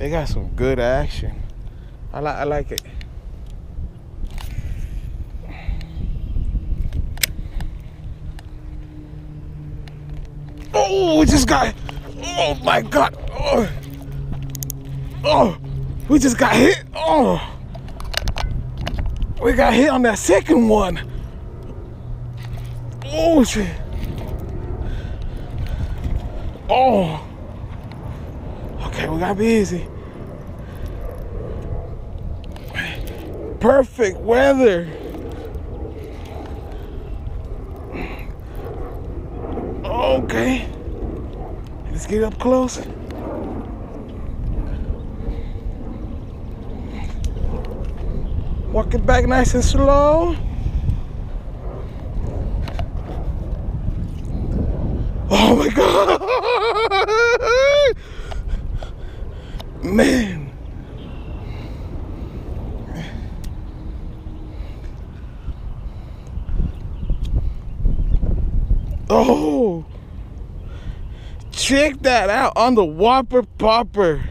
They got some good action. I like it. Oh, we just got, oh my God. Oh, we just got hit. Oh, we got hit on that second one. Oh, shit. Oh. Okay, we gotta be easy. Perfect weather. Okay. Let's get up close. Walk it back nice and slow. Oh my God. Man. Oh. Check that out on the Whopper Popper.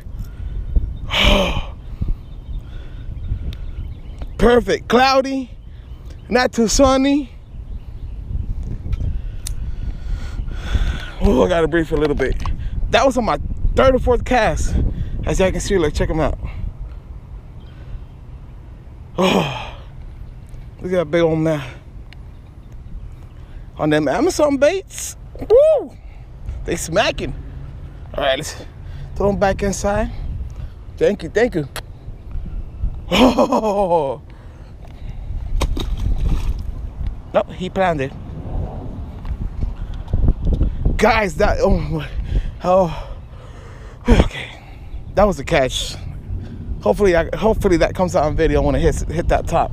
Perfect. Cloudy, not too sunny. Oh, I gotta breathe for a little bit. That was on my third or fourth cast. As y'all can see, like, check them out. Oh, look at that big old man. On them Amazon baits. Woo! They smacking. All right, let's throw them back inside. Thank you, thank you. Oh! No, he planted. Guys, that, okay, that was a catch. Hopefully that comes out on video when it hit that top.